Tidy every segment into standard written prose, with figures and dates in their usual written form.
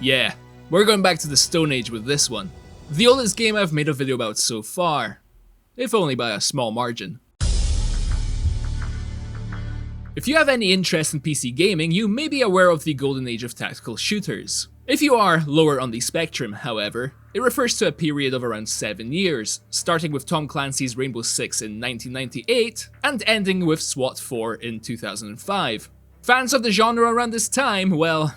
Yeah, we're going back to the Stone Age with this one. The oldest game I've made a video about so far, if only by a small margin. If you have any interest in PC gaming, you may be aware of the golden age of tactical shooters. If you are lower on the spectrum, however, it refers to a period of around 7 years, starting with Tom Clancy's Rainbow Six in 1998 and ending with SWAT 4 in 2005. Fans of the genre around this time, well,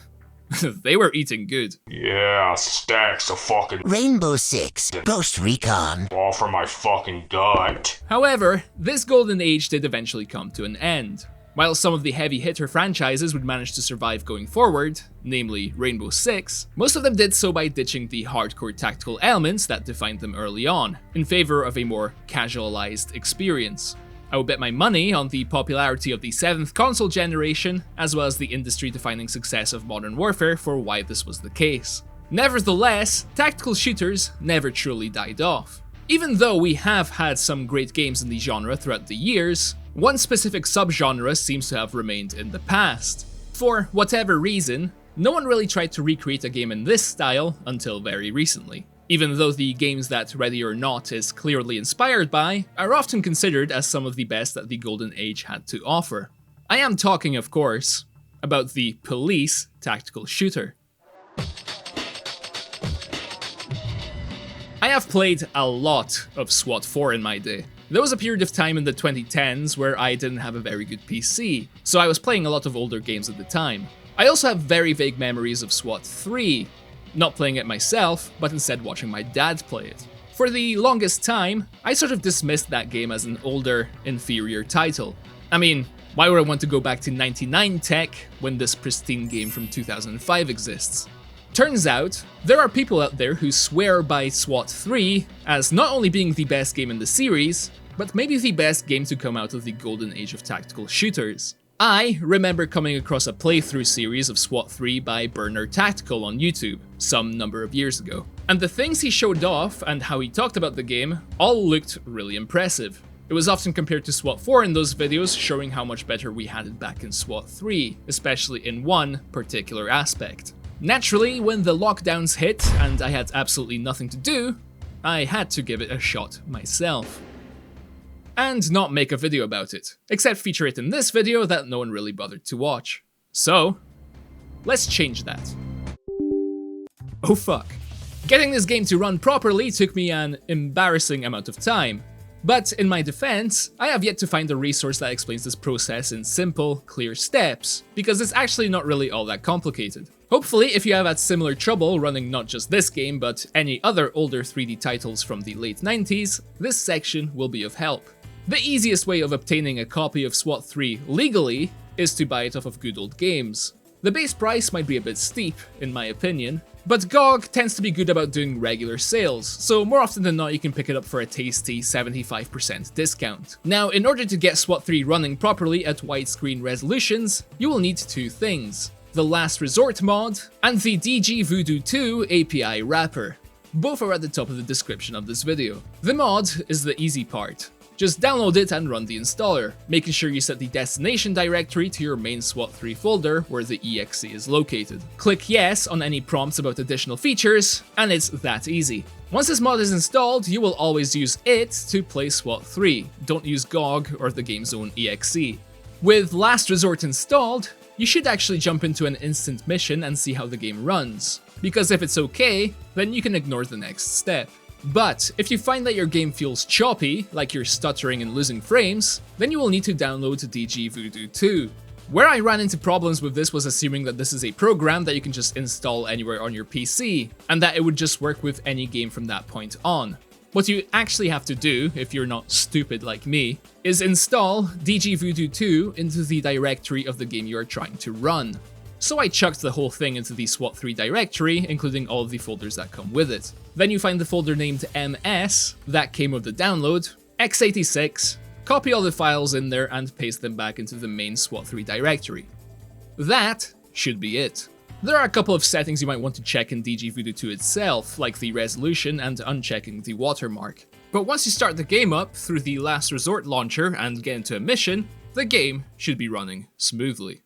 they were eating good. Yeah, stacks of fucking Rainbow Six, Ghost Recon. all for my fucking gut. However, this golden age did eventually come to an end. While some of the heavy hitter franchises would manage to survive going forward, namely Rainbow Six, most of them did so by ditching the hardcore tactical elements that defined them early on, in favor of a more casualized experience. I would bet my money on the popularity of the 7th console generation, as well as the industry-defining success of Modern Warfare for why this was the case. Nevertheless, tactical shooters never truly died off. Even though we have had some great games in the genre throughout the years, one specific subgenre seems to have remained in the past. For whatever reason, no one really tried to recreate a game in this style until very recently, even though the games that Ready or Not is clearly inspired by are often considered as some of the best that the Golden Age had to offer. I am talking, of course, about the police tactical shooter. I have played a lot of SWAT 4 in my day. There was a period of time in the 2010s where I didn't have a very good PC, so I was playing a lot of older games at the time. I also have very vague memories of SWAT 3, not playing it myself, but instead watching my dad play it. For the longest time, I sort of dismissed that game as an older, inferior title. I mean, why would I want to go back to 99 tech when this pristine game from 2005 exists? Turns out, there are people out there who swear by SWAT 3 as not only being the best game in the series, but maybe the best game to come out of the golden age of tactical shooters. I remember coming across a playthrough series of SWAT 3 by Burner Tactical on YouTube, some number of years ago. And the things he showed off and how he talked about the game all looked really impressive. It was often compared to SWAT 4 in those videos, showing how much better we had it back in SWAT 3, especially in one particular aspect. Naturally, when the lockdowns hit and I had absolutely nothing to do, I had to give it a shot myself. And not make a video about it, except feature it in this video that no one really bothered to watch. So, let's change that. Oh fuck. Getting this game to run properly took me an embarrassing amount of time. But in my defense, I have yet to find a resource that explains this process in simple, clear steps, because it's actually not really all that complicated. Hopefully, if you have had similar trouble running not just this game, but any other older 3D titles from the late 90s, this section will be of help. The easiest way of obtaining a copy of SWAT 3 legally is to buy it off of Good Old Games. The base price might be a bit steep, in my opinion, but GOG tends to be good about doing regular sales, so more often than not you can pick it up for a tasty 75% discount. Now, in order to get SWAT 3 running properly at widescreen resolutions, you will need two things: the Last Resort mod and the DG Voodoo 2 API wrapper. Both are at the top of the description of this video. The mod is the easy part. Just download it and run the installer, making sure you set the destination directory to your main SWAT 3 folder where the exe is located. Click yes on any prompts about additional features, and it's that easy. Once this mod is installed, you will always use it to play SWAT 3. Don't use GOG or the game's own exe. With Last Resort installed, you should actually jump into an instant mission and see how the game runs, because if it's okay, then you can ignore the next step. But if you find that your game feels choppy, like you're stuttering and losing frames, then you will need to download DG Voodoo 2. Where I ran into problems with this was assuming that this is a program that you can just install anywhere on your PC, and that it would just work with any game from that point on. What you actually have to do, if you're not stupid like me, is install DG Voodoo 2 into the directory of the game you are trying to run. So I chucked the whole thing into the SWAT 3 directory, including all of the folders that come with it. Then you find the folder named MS, that came with the download, x86, copy all the files in there and paste them back into the main SWAT 3 directory. That should be it. There are a couple of settings you might want to check in DG Voodoo 2 itself, like the resolution and unchecking the watermark. But once you start the game up through the Last Resort launcher and get into a mission, the game should be running smoothly.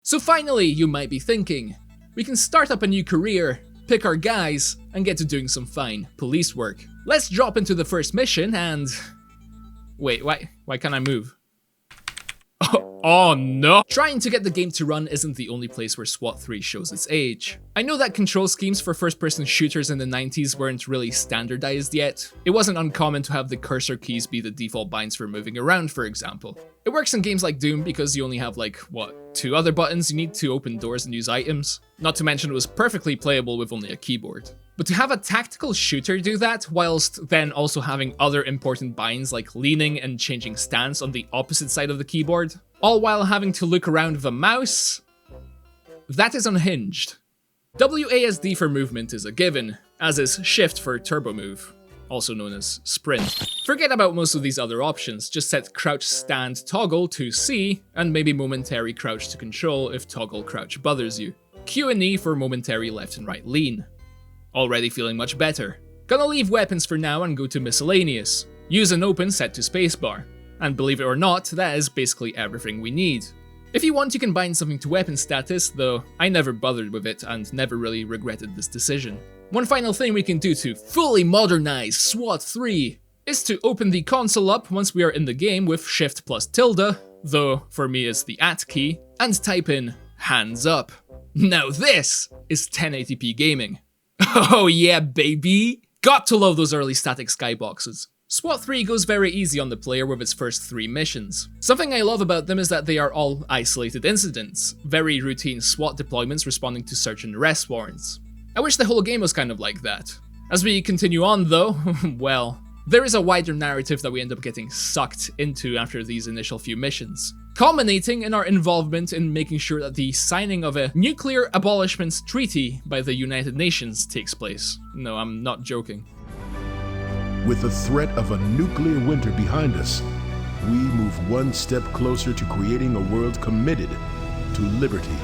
So finally, you might be thinking, we can start up a new career, pick our guys, and get to doing some fine police work. Let's drop into the first mission and... Wait, why can't I move? Oh no! Trying to get the game to run isn't the only place where SWAT 3 shows its age. I know that control schemes for first-person shooters in the 90s weren't really standardized yet. It wasn't uncommon to have the cursor keys be the default binds for moving around, for example. It works in games like Doom because you only have like, what, 2 other buttons you need to open doors and use items? Not to mention it was perfectly playable with only a keyboard. But to have a tactical shooter do that, whilst then also having other important binds like leaning and changing stance on the opposite side of the keyboard, all while having to look around with a mouse, that is unhinged. WASD for movement is a given, as is shift for turbo move, also known as sprint. Forget about most of these other options, just set crouch stand toggle to C, and maybe momentary crouch to control if toggle crouch bothers you. Q and E for momentary left and right lean. Already feeling much better. Gonna leave weapons for now and go to miscellaneous. Use and open set to spacebar. And believe it or not, that is basically everything we need. If you want, you can bind something to weapon status, though I never bothered with it and never really regretted this decision. One final thing we can do to fully modernize SWAT 3 is to open the console up once we are in the game with shift plus tilde, though for me it's the @ key, and type in hands up. Now this is 1080p gaming. Oh yeah, baby! Got to love those early static skyboxes. SWAT 3 goes very easy on the player with its first 3 missions. Something I love about them is that they are all isolated incidents, very routine SWAT deployments responding to search and arrest warrants. I wish the whole game was kind of like that. As we continue on though, well, there is a wider narrative that we end up getting sucked into after these initial few missions, culminating in our involvement in making sure that the signing of a nuclear abolishment treaty by the United Nations takes place. No, I'm not joking. With the threat of a nuclear winter behind us, we move one step closer to creating a world committed to liberty,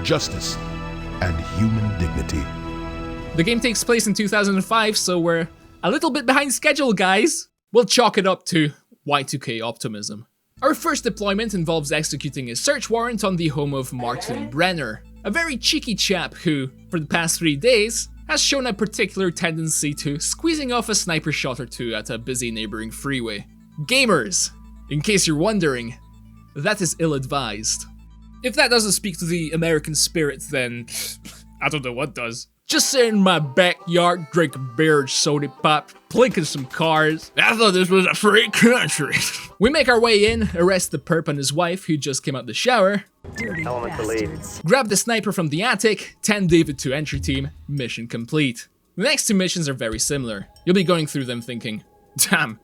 justice, and human dignity. The game takes place in 2005, so we're a little bit behind schedule, guys. We'll chalk it up to Y2K optimism. Our first deployment involves executing a search warrant on the home of Martin Brenner, a very cheeky chap who, for the past 3 days, has shown a particular tendency to squeezing off a sniper shot or two at a busy neighboring freeway. Gamers, in case you're wondering, that is ill-advised. If that doesn't speak to the American spirit, then I don't know what does. Just sitting in my backyard, drinking beer, soda pop, plinking some cars. I thought this was a free country. We make our way in, arrest the perp and his wife, who just came out the shower. Element to lead. Grab the sniper from the attic, 10 David to entry team, mission complete. The next 2 missions are very similar. You'll be going through them thinking, damn,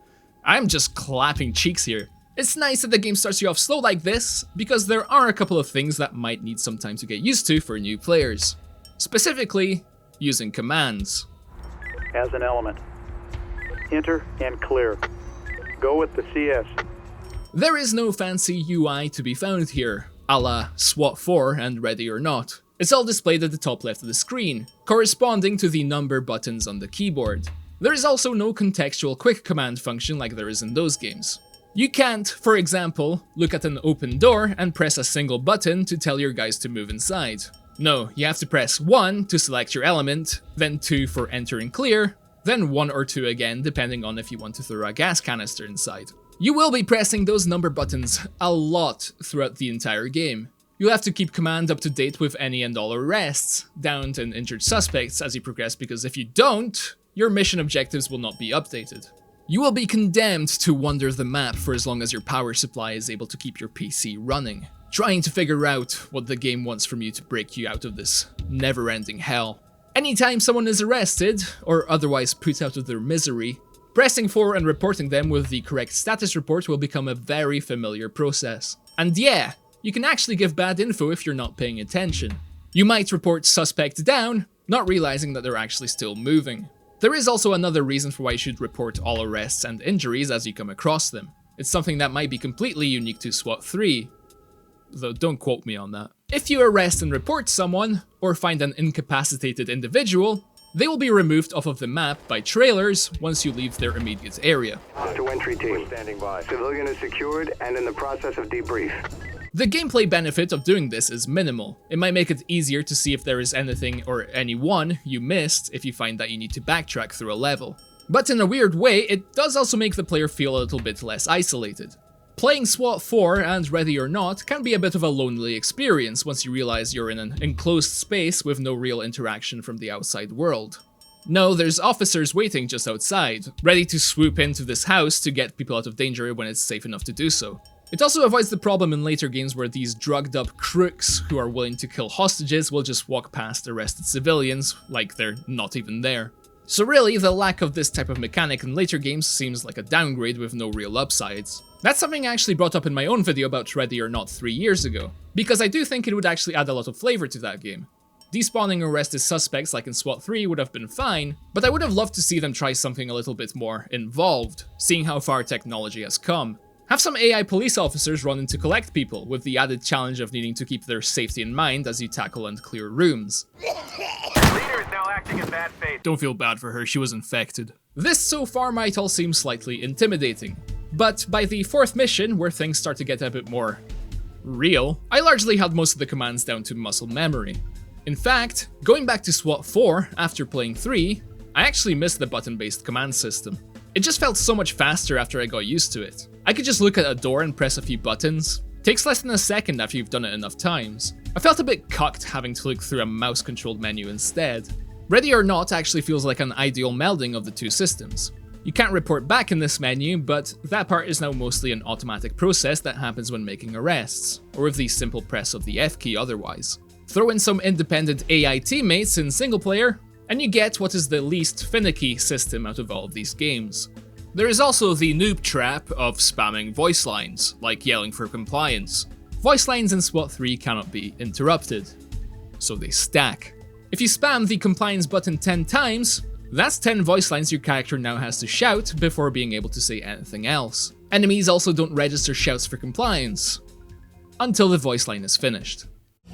I'm just clapping cheeks here. It's nice that the game starts you off slow like this, because there are a couple of things that might need some time to get used to for new players. Specifically, using commands. As an element. Enter and clear. Go with the CS. There is no fancy UI to be found here, a la SWAT 4 and Ready or Not. It's all displayed at the top left of the screen, corresponding to the number buttons on the keyboard. There is also no contextual quick command function like there is in those games. You can't, for example, look at an open door and press a single button to tell your guys to move inside. No, you have to press 1 to select your element, then 2 for enter and clear, then 1 or 2 again depending on if you want to throw a gas canister inside. You will be pressing those number buttons a lot throughout the entire game. You'll have to keep command up to date with any and all arrests, downed and injured suspects as you progress, because if you don't, your mission objectives will not be updated. You will be condemned to wander the map for as long as your power supply is able to keep your PC running, trying to figure out what the game wants from you to break you out of this never-ending hell. Anytime someone is arrested, or otherwise put out of their misery, pressing 4 and reporting them with the correct status report will become a very familiar process. And yeah, you can actually give bad info if you're not paying attention. You might report suspect down, not realizing that they're actually still moving. There is also another reason for why you should report all arrests and injuries as you come across them. It's something that might be completely unique to SWAT 3, though don't quote me on that. If you arrest and report someone, or find an incapacitated individual, they will be removed off of the map by trailers once you leave their immediate area. To entry team. Standing by. Civilian is secured and in the process of debrief. The gameplay benefit of doing this is minimal. It might make it easier to see if there is anything or anyone you missed if you find that you need to backtrack through a level. But in a weird way, it does also make the player feel a little bit less isolated. Playing SWAT 4 and Ready or Not can be a bit of a lonely experience once you realize you're in an enclosed space with no real interaction from the outside world. No, there's officers waiting just outside, ready to swoop into this house to get people out of danger when it's safe enough to do so. It also avoids the problem in later games where these drugged up crooks who are willing to kill hostages will just walk past arrested civilians like they're not even there. So really, the lack of this type of mechanic in later games seems like a downgrade with no real upsides. That's something I actually brought up in my own video about Ready or Not 3 years ago, because I do think it would actually add a lot of flavor to that game. Despawning arrested suspects like in SWAT 3 would have been fine, but I would have loved to see them try something a little bit more involved, seeing how far technology has come. Have some AI police officers run in to collect people, with the added challenge of needing to keep their safety in mind as you tackle and clear rooms. Leader is now acting in bad faith. Don't feel bad for her, she was infected. This so far might all seem slightly intimidating, but by the 4th mission, where things start to get a bit more real, I largely had most of the commands down to muscle memory. In fact, going back to SWAT 4 after playing 3, I actually missed the button-based command system. It just felt so much faster after I got used to it. I could just look at a door and press a few buttons. Takes less than a second after you've done it enough times. I felt a bit cucked having to look through a mouse-controlled menu instead. Ready or Not actually feels like an ideal melding of the two systems. You can't report back in this menu, but that part is now mostly an automatic process that happens when making arrests, or with the simple press of the F key otherwise. Throw in some independent AI teammates in single player, and you get what is the least finicky system out of all of these games. There is also the noob trap of spamming voice lines, like yelling for compliance. Voice lines in SWAT 3 cannot be interrupted, so they stack. If you spam the compliance button 10 times, that's 10 voice lines your character now has to shout before being able to say anything else. Enemies also don't register shouts for compliance until the voice line is finished.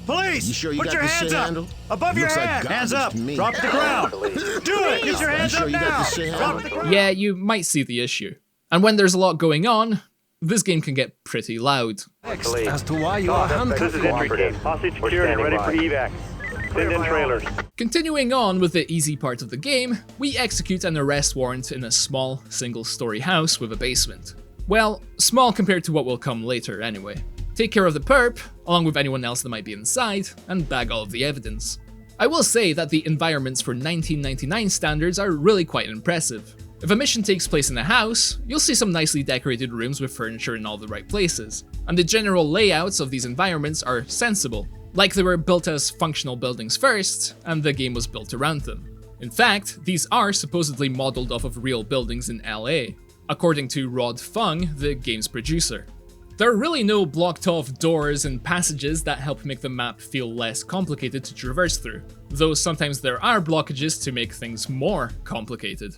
Police! You sure you Put got your this hands shit up! handled? Above your Looks like head! Hands garbage up! to me. Drop to the ground! Do it! Get your hands sure up you got now! this shit Drop to the handled? ground! Yeah, you might see the issue. And when there's a lot going on, this game can get pretty loud. As to why you are This is Introductory. Hostage secured and ready for evac. Send in trailers. Continuing on with the easy part of the game, we execute an arrest warrant in a small, single-story house with a basement. Well, small compared to what will come later anyway. Take care of the perp, along with anyone else that might be inside, and bag all of the evidence. I will say that the environments for 1999 standards are really quite impressive. If a mission takes place in a house, you'll see some nicely decorated rooms with furniture in all the right places, and the general layouts of these environments are sensible, like they were built as functional buildings first, and the game was built around them. In fact, these are supposedly modeled off of real buildings in LA, according to Rod Fung, the game's producer. There are really no blocked off doors and passages that help make the map feel less complicated to traverse through, though sometimes there are blockages to make things more complicated.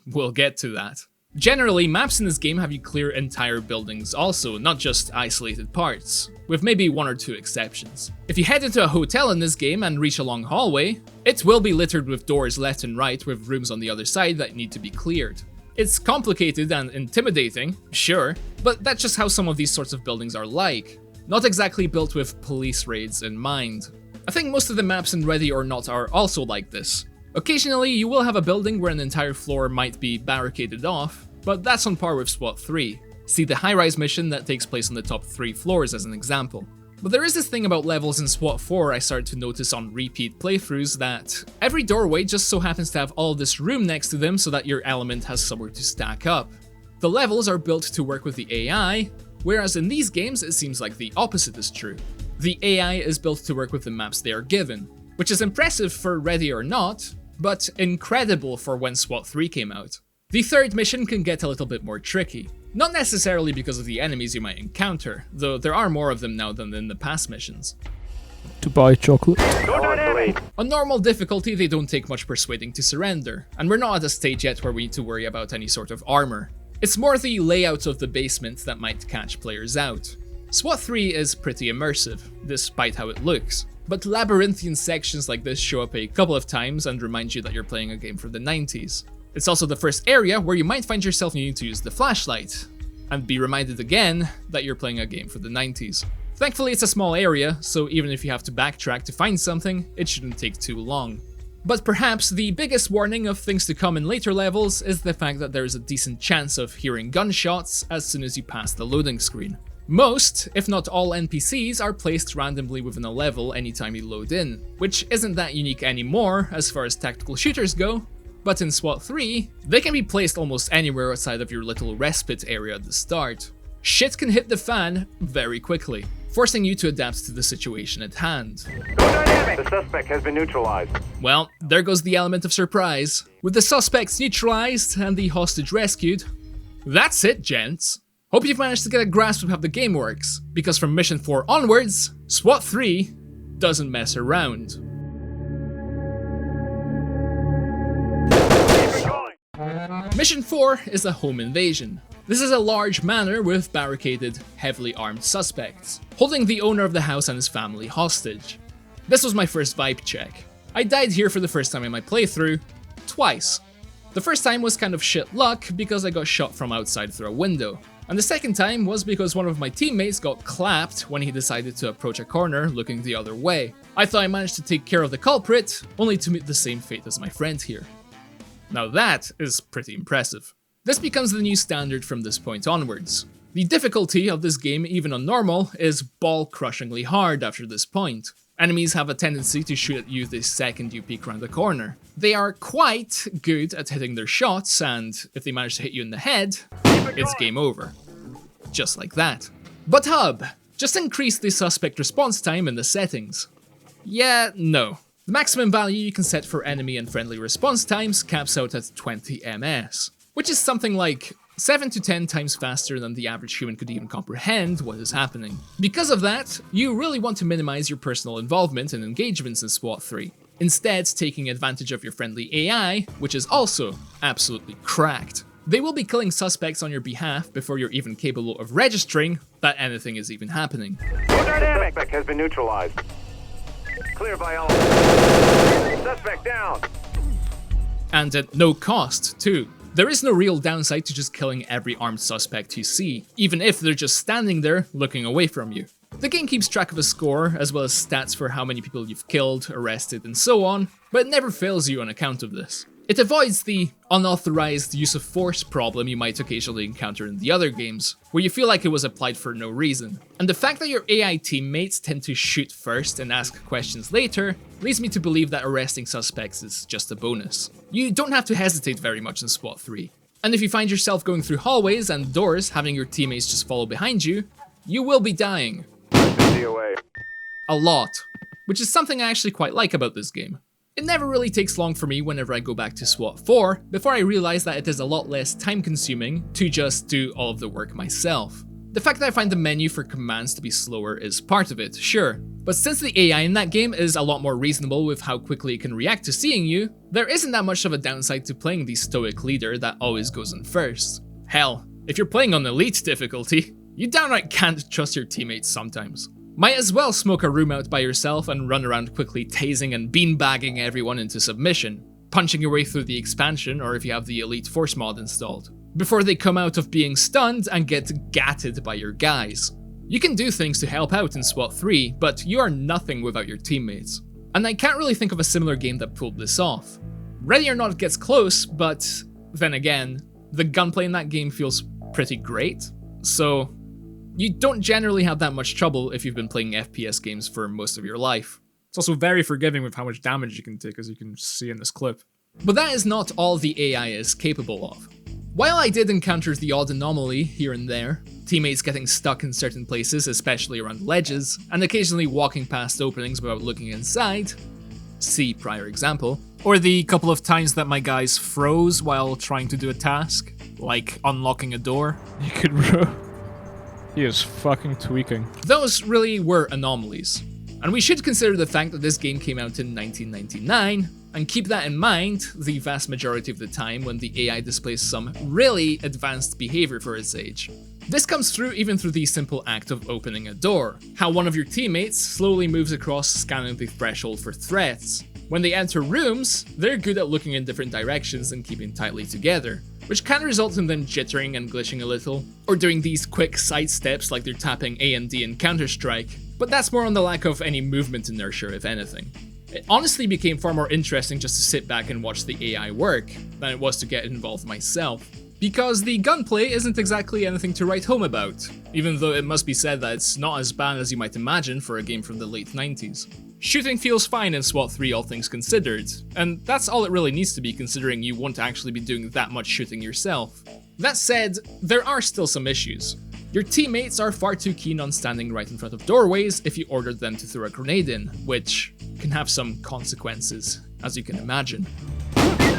We'll get to that. Generally, maps in this game have you clear entire buildings also, not just isolated parts, with maybe 1 or 2 exceptions. If you head into a hotel in this game and reach a long hallway, it will be littered with doors left and right with rooms on the other side that need to be cleared. It's complicated and intimidating, sure, but that's just how some of these sorts of buildings are like. Not exactly built with police raids in mind. I think most of the maps in Ready or Not are also like this. Occasionally, you will have a building where an entire floor might be barricaded off, but that's on par with SWAT 3. See the high-rise mission that takes place on the top 3 floors as an example. But there is this thing about levels in SWAT 4 I started to notice on repeat playthroughs that every doorway just so happens to have all this room next to them so that your element has somewhere to stack up. The levels are built to work with the AI, whereas in these games it seems like the opposite is true. The AI is built to work with the maps they are given, which is impressive for Ready or Not, but incredible for when SWAT 3 came out. The 3rd mission can get a little bit more tricky. Not necessarily because of the enemies you might encounter, though there are more of them now than in the past missions. To buy chocolate. On normal difficulty, they don't take much persuading to surrender, and we're not at a stage yet where we need to worry about any sort of armor. It's more the layout of the basement that might catch players out. SWAT 3 is pretty immersive, despite how it looks, but labyrinthian sections like this show up a couple of times and remind you that you're playing a game from the 90s. It's also the first area where you might find yourself needing to use the flashlight. and be reminded again that you're playing a game for the 90s. Thankfully, it's a small area, so even if you have to backtrack to find something, it shouldn't take too long. But perhaps the biggest warning of things to come in later levels is the fact that there is a decent chance of hearing gunshots as soon as you pass the loading screen. Most, if not all NPCs are placed randomly within a level anytime you load in, which isn't that unique anymore as far as tactical shooters go, but in SWAT 3, they can be placed almost anywhere outside of your little respite area at the start. Shit can hit the fan very quickly, forcing you to adapt to the situation at hand. The suspect has been neutralized. Well, there goes the element of surprise. With the suspects neutralized and the hostage rescued, that's it, gents. Hope you've managed to get a grasp of how the game works, because from Mission 4 onwards, SWAT 3 doesn't mess around. Mission 4 is a home invasion. This is a large manor with barricaded, heavily armed suspects, holding the owner of the house and his family hostage. This was my first vibe check. I died here for the first time in my playthrough, twice. The first time was kind of shit luck because I got shot from outside through a window, and the second time was because one of my teammates got clapped when he decided to approach a corner looking the other way. I thought I managed to take care of the culprit, only to meet the same fate as my friend here. Now that is pretty impressive. This becomes the new standard from this point onwards. The difficulty of this game, even on normal, is ball-crushingly hard after this point. Enemies have a tendency to shoot at you the second you peek around the corner. They are quite good at hitting their shots, and if they manage to hit you in the head, it's game over. Just like that. But hub, just increase the suspect response time in the settings. Yeah, no. The maximum value you can set for enemy and friendly response times caps out at 20 ms, which is something like 7 to 10 times faster than the average human could even comprehend what is happening. Because of that, you really want to minimize your personal involvement and engagements in SWAT 3, instead taking advantage of your friendly AI, which is also absolutely cracked. They will be killing suspects on your behalf before you're even capable of registering that anything is even happening. The suspect has been neutralized. Clear by all. Suspect down. And at no cost, too. There is no real downside to just killing every armed suspect you see, even if they're just standing there looking away from you. The game keeps track of a score, as well as stats for how many people you've killed, arrested, and so on, but it never fails you on account of this. It avoids the unauthorized use of force problem you might occasionally encounter in the other games, where you feel like it was applied for no reason. And the fact that your AI teammates tend to shoot first and ask questions later leads me to believe that arresting suspects is just a bonus. You don't have to hesitate very much in SWAT 3. And if you find yourself going through hallways and doors having your teammates just follow behind you, you will be dying. A lot. Which is something I actually quite like about this game. It never really takes long for me whenever I go back to SWAT 4, before I realize that it is a lot less time consuming to just do all of the work myself. The fact that I find the menu for commands to be slower is part of it, sure, but since the AI in that game is a lot more reasonable with how quickly it can react to seeing you, there isn't that much of a downside to playing the stoic leader that always goes in first. Hell, if you're playing on elite difficulty, you downright can't trust your teammates sometimes. Might as well smoke a room out by yourself and run around quickly tasing and beanbagging everyone into submission, punching your way through the expansion or if you have the Elite Force mod installed, before they come out of being stunned and get gatted by your guys. You can do things to help out in SWAT 3, but you are nothing without your teammates. And I can't really think of a similar game that pulled this off. Ready or Not gets close, but then again, the gunplay in that game feels pretty great, so you don't generally have that much trouble if you've been playing FPS games for most of your life. It's also very forgiving with how much damage you can take, as you can see in this clip. But that is not all the AI is capable of. While I did encounter the odd anomaly here and there, teammates getting stuck in certain places, especially around ledges, and occasionally walking past openings without looking inside, see prior example, Or the couple of times that my guys froze while trying to do a task, like unlocking a door. You could He is fucking tweaking. those really were anomalies. And we should consider the fact that this game came out in 1999, and keep that in mind the vast majority of the time when the AI displays some really advanced behavior for its age. This comes through even through the simple act of opening a door, how one of your teammates slowly moves across scanning the threshold for threats, When they enter rooms, they're good at looking in different directions and keeping tightly together, which can result in them jittering and glitching a little, or doing these quick side steps like they're tapping A and D in Counter-Strike, but that's more on the lack of any movement inertia if anything. It honestly became far more interesting just to sit back and watch the AI work, than it was to get involved myself. Because the gunplay isn't exactly anything to write home about, even though it must be said that it's not as bad as you might imagine for a game from the late 90s. Shooting feels fine in SWAT 3 all things considered, and that's all it really needs to be considering you won't actually be doing that much shooting yourself. That said, there are still some issues. Your teammates are far too keen on standing right in front of doorways if you ordered them to throw a grenade in, which can have some consequences, as you can imagine.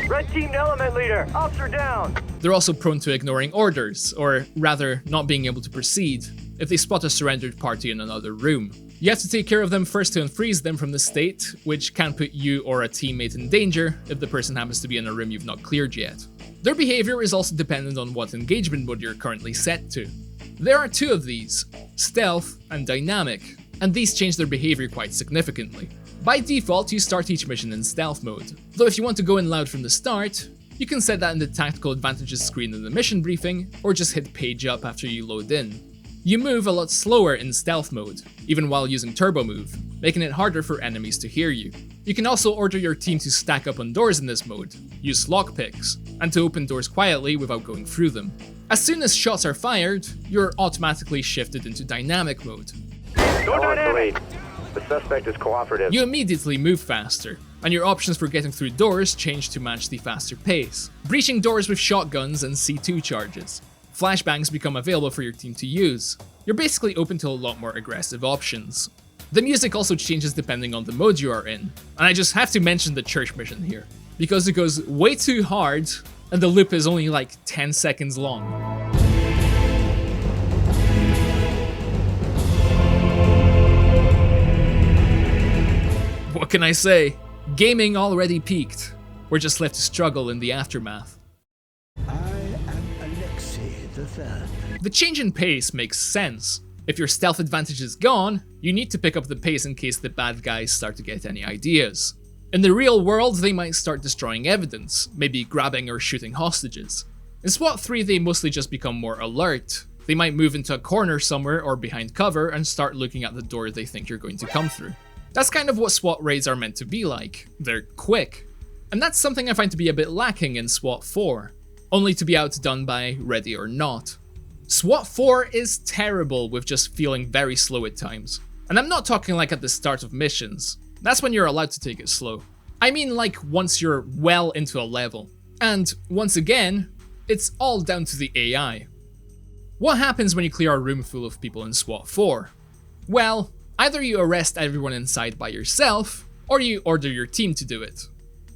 Red team element leader, officer down. They're also prone to ignoring orders, or rather, not being able to proceed, if they spot a surrendered party in another room. You have to take care of them first to unfreeze them from the state, which can put you or a teammate in danger if the person happens to be in a room you've not cleared yet. Their behavior is also dependent on what engagement mode you're currently set to. There are two of these, stealth and dynamic, and these change their behavior quite significantly. By default, you start each mission in stealth mode, though if you want to go in loud from the start, you can set that in the tactical advantages screen in the mission briefing, or just hit page up after you load in. You move a lot slower in stealth mode, even while using turbo move, making it harder for enemies to hear you. You can also order your team to stack up on doors in this mode, use lockpicks, and to open doors quietly without going through them. As soon as shots are fired, you're automatically shifted into dynamic mode. Go dynamic. The suspect is cooperative. You immediately move faster, and your options for getting through doors change to match the faster pace, breaching doors with shotguns and C2 charges. Flashbangs become available for your team to use. You're basically open to a lot more aggressive options. The music also changes depending on the mode you are in, and I just have to mention the church mission here, because it goes way too hard, and the loop is only like 10 seconds long. What can I say? Gaming already peaked. We're just left to struggle in the aftermath. The change in pace makes sense. If your stealth advantage is gone, you need to pick up the pace in case the bad guys start to get any ideas. In the real world, they might start destroying evidence, maybe grabbing or shooting hostages. In SWAT 3, they mostly just become more alert. They might move into a corner somewhere or behind cover and start looking at the door they think you're going to come through. That's kind of what SWAT raids are meant to be like. They're quick. And that's something I find to be a bit lacking in SWAT 4, only to be outdone by Ready or Not. SWAT 4 is terrible with just feeling very slow at times. And I'm not talking like at the start of missions. That's when you're allowed to take it slow. I mean like once you're well into a level. And once again, it's all down to the AI. What happens when you clear a room full of people in SWAT 4? Well, either you arrest everyone inside by yourself, or you order your team to do it.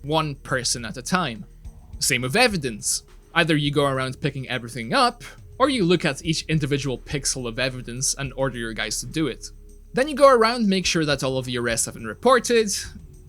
One person at a time. Same with evidence. Either you go around picking everything up, or you look at each individual pixel of evidence and order your guys to do it. Then you go around, make sure that all of the arrests have been reported.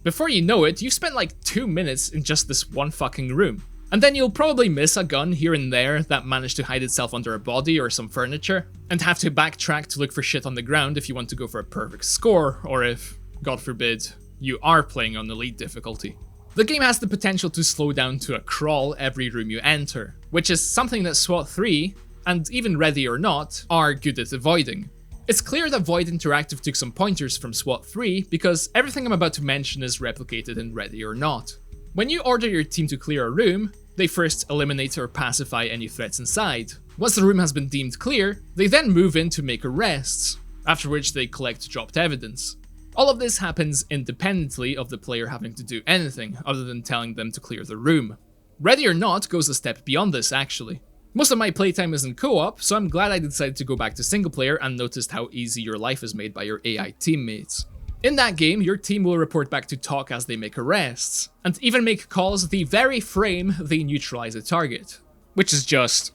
Before you know it, you've spent like 2 minutes in just this one fucking room. And then you'll probably miss a gun here and there that managed to hide itself under a body or some furniture, and have to backtrack to look for shit on the ground if you want to go for a perfect score, or if, God forbid, you are playing on elite difficulty. The game has the potential to slow down to a crawl every room you enter, which is something that SWAT 3, and even Ready or Not, are good at avoiding. It's clear that Void Interactive took some pointers from SWAT 3 because everything I'm about to mention is replicated in Ready or Not. When you order your team to clear a room, they first eliminate or pacify any threats inside. Once the room has been deemed clear, they then move in to make arrests, after which they collect dropped evidence. All of this happens independently of the player having to do anything other than telling them to clear the room. Ready or Not goes a step beyond this actually. Most of my playtime is in co-op, so I'm glad I decided to go back to single player and noticed how easy your life is made by your AI teammates. In that game, your team will report back to TOC as they make arrests, and even make calls the very frame they neutralize a target. Which is just...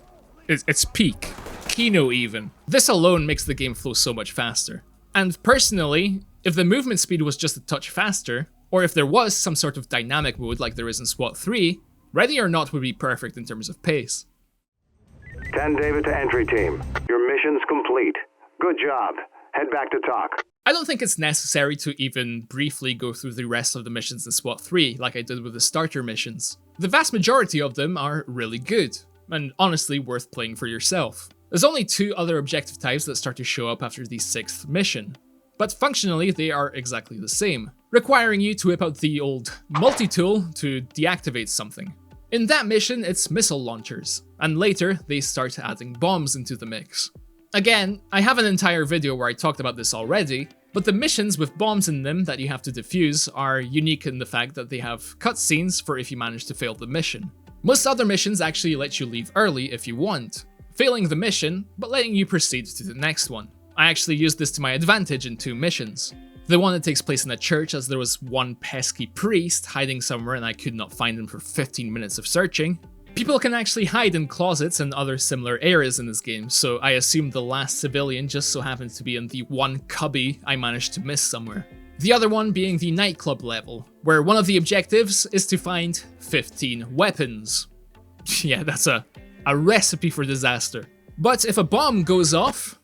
it's peak. Kino even. This alone makes the game flow so much faster. And personally, if the movement speed was just a touch faster, or if there was some sort of dynamic mode like there is in SWAT 3, Ready or Not would be perfect in terms of pace. 10 David to entry team. Your mission's complete. Good job. Head back to TOC. I don't think it's necessary to even briefly go through the rest of the missions in SWAT 3 like I did with the starter missions. The vast majority of them are really good, and honestly worth playing for yourself. There's only 2 other objective types that start to show up after the 6th mission, but functionally they are exactly the same, requiring you to whip out the old multi-tool to deactivate something. In that mission, it's missile launchers, and later they start adding bombs into the mix. Again, I have an entire video where I talked about this already, but the missions with bombs in them that you have to defuse are unique in the fact that they have cutscenes for if you manage to fail the mission. Most other missions actually let you leave early if you want, failing the mission, but letting you proceed to the next one. I actually used this to my advantage in 2 missions. The one that takes place in a church, as there was one pesky priest hiding somewhere and I could not find him for 15 minutes of searching. People can actually hide in closets and other similar areas in this game, so I assume the last civilian just so happens to be in the one cubby I managed to miss somewhere. The other one being the nightclub level, where one of the objectives is to find 15 weapons. Yeah, that's a recipe for disaster. But if a bomb goes off,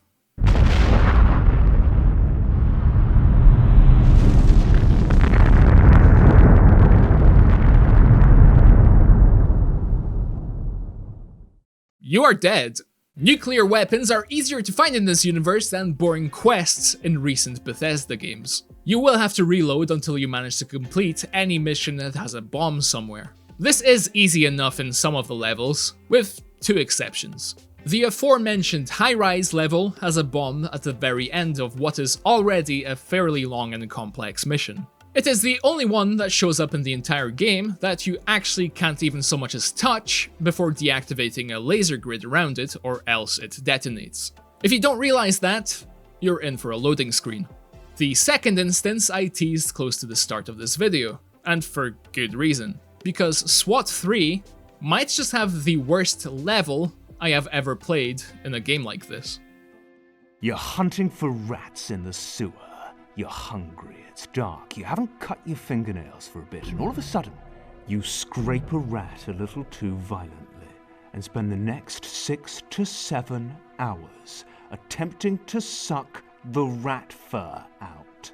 you are dead. Nuclear weapons are easier to find in this universe than boring quests in recent Bethesda games. You will have to reload until you manage to complete any mission that has a bomb somewhere. This is easy enough in some of the levels, with 2 exceptions. The aforementioned high-rise level has a bomb at the very end of what is already a fairly long and complex mission. It is the only one that shows up in the entire game that you actually can't even so much as touch before deactivating a laser grid around it, or else it detonates. If you don't realize that, you're in for a loading screen. The second instance I teased close to the start of this video, and for good reason, because SWAT 3 might just have the worst level I have ever played in a game like this. You're hunting for rats in the sewer. You're hungry, it's dark, you haven't cut your fingernails for a bit, and all of a sudden, you scrape a rat a little too violently, and spend the next 6 to 7 hours attempting to suck the rat fur out.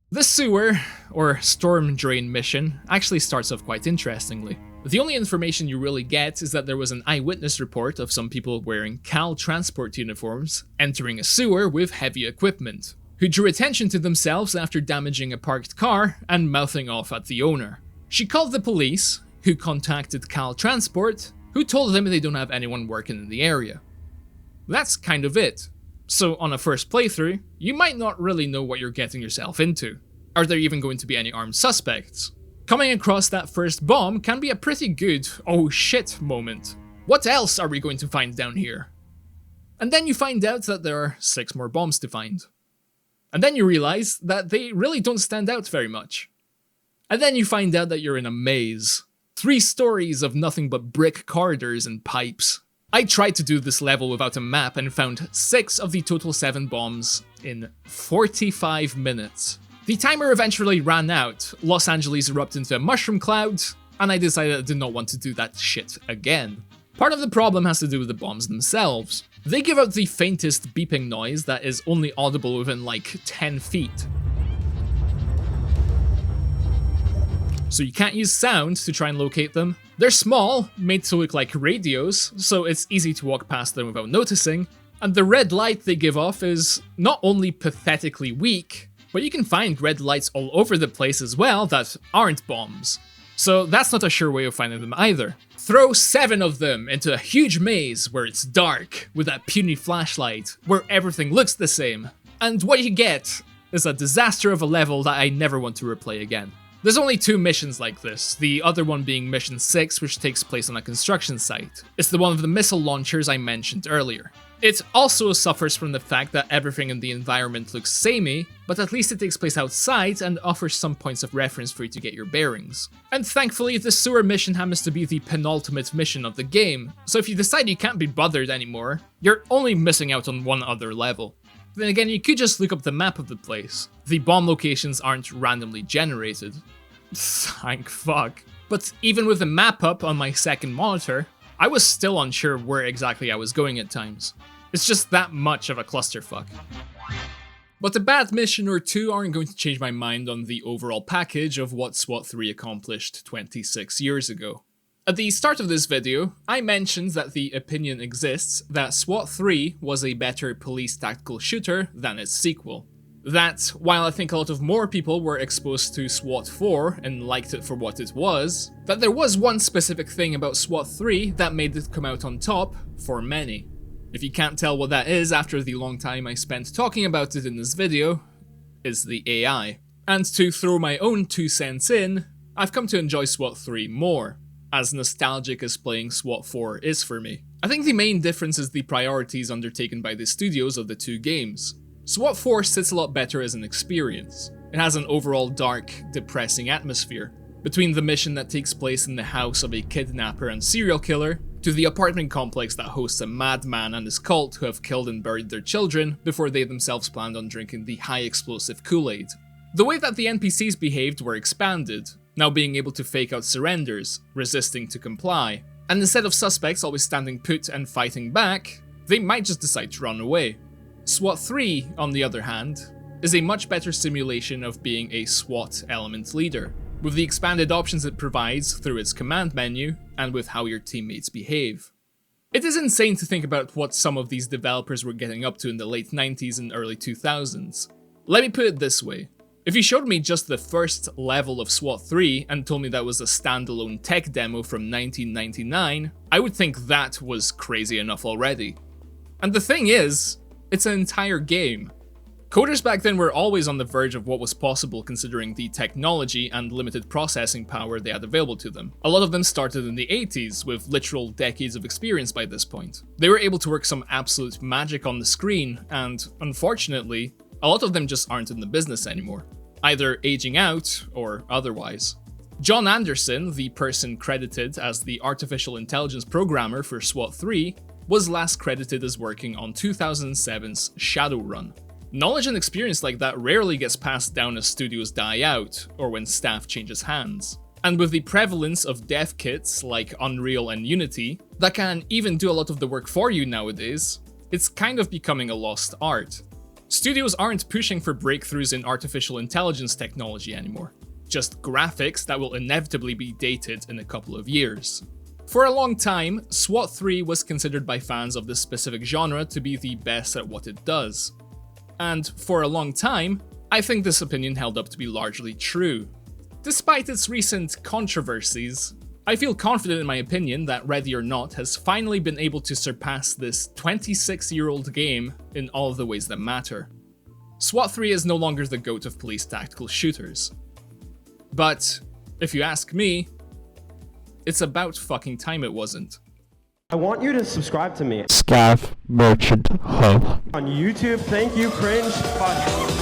The sewer, or storm drain mission, actually starts off quite interestingly. The only information you really get is that there was an eyewitness report of some people wearing Cal transport uniforms entering a sewer with heavy equipment, who drew attention to themselves after damaging a parked car and mouthing off at the owner. She called the police, who contacted Cal Transport, who told them they don't have anyone working in the area. That's kind of it. So on a first playthrough, you might not really know what you're getting yourself into. Are there even going to be any armed suspects? Coming across that first bomb can be a pretty good oh shit moment. What else are we going to find down here? And then you find out that there are 6 more bombs to find. And then you realize that they really don't stand out very much. And then you find out that you're in a maze. 3 stories of nothing but brick corridors and pipes. I tried to do this level without a map and found 6 of the total 7 bombs in 45 minutes. The timer eventually ran out, Los Angeles erupted into a mushroom cloud, and I decided I did not want to do that shit again. Part of the problem has to do with the bombs themselves. They give out the faintest beeping noise that is only audible within like 10 feet. So you can't use sound to try and locate them. They're small, made to look like radios, so it's easy to walk past them without noticing, and the red light they give off is not only pathetically weak, but you can find red lights all over the place as well that aren't bombs. So that's not a sure way of finding them either. Throw 7 of them into a huge maze where it's dark, with that puny flashlight, where everything looks the same, and what you get is a disaster of a level that I never want to replay again. There's only 2 missions like this, the other one being Mission 6, which takes place on a construction site. It's the one with the missile launchers I mentioned earlier. It also suffers from the fact that everything in the environment looks samey, but at least it takes place outside and offers some points of reference for you to get your bearings. And thankfully, the sewer mission happens to be the penultimate mission of the game, so if you decide you can't be bothered anymore, you're only missing out on 1 other level. Then again, you could just look up the map of the place. The bomb locations aren't randomly generated. Thank fuck. But even with the map up on my second monitor, I was still unsure where exactly I was going at times. It's just that much of a clusterfuck. But a bad mission or two aren't going to change my mind on the overall package of what SWAT 3 accomplished 26 years ago. At the start of this video, I mentioned that the opinion exists that SWAT 3 was a better police tactical shooter than its sequel. That, while I think a lot of more people were exposed to SWAT 4 and liked it for what it was, that there was one specific thing about SWAT 3 that made it come out on top for many. If you can't tell what that is after the long time I spent talking about it in this video, is the AI. And to throw my own 2 cents in, I've come to enjoy SWAT 3 more, as nostalgic as playing SWAT 4 is for me. I think the main difference is the priorities undertaken by the studios of the 2 games. SWAT 4 sits a lot better as an experience. It has an overall dark, depressing atmosphere. Between the mission that takes place in the house of a kidnapper and serial killer, to the apartment complex that hosts a madman and his cult who have killed and buried their children before they themselves planned on drinking the high-explosive Kool-Aid. The way that the NPCs behaved were expanded, now being able to fake out surrenders, resisting to comply, and instead of suspects always standing put and fighting back, they might just decide to run away. SWAT 3, on the other hand, is a much better simulation of being a SWAT element leader, with the expanded options it provides through its command menu and with how your teammates behave. It is insane to think about what some of these developers were getting up to in the late 90s and early 2000s. Let me put it this way. If you showed me just the first level of SWAT 3 and told me that was a standalone tech demo from 1999, I would think that was crazy enough already. And the thing is, it's an entire game. Coders back then were always on the verge of what was possible considering the technology and limited processing power they had available to them. A lot of them started in the 80s, with literal decades of experience by this point. They were able to work some absolute magic on the screen, and unfortunately, a lot of them just aren't in the business anymore, either aging out or otherwise. John Anderson, the person credited as the artificial intelligence programmer for SWAT 3, was last credited as working on 2007's Shadowrun. Knowledge and experience like that rarely gets passed down as studios die out, or when staff changes hands. And with the prevalence of dev kits like Unreal and Unity, that can even do a lot of the work for you nowadays, it's kind of becoming a lost art. Studios aren't pushing for breakthroughs in artificial intelligence technology anymore, just graphics that will inevitably be dated in a couple of years. For a long time, SWAT 3 was considered by fans of this specific genre to be the best at what it does. And for a long time, I think this opinion held up to be largely true. Despite its recent controversies, I feel confident in my opinion that Ready or Not has finally been able to surpass this 26-year-old game in all of the ways that matter. SWAT 3 is no longer the GOAT of police tactical shooters. But, if you ask me, it's about fucking time it wasn't. I want you to subscribe to me Scav Merchant Hub on YouTube. Thank you, cringe. Fuck.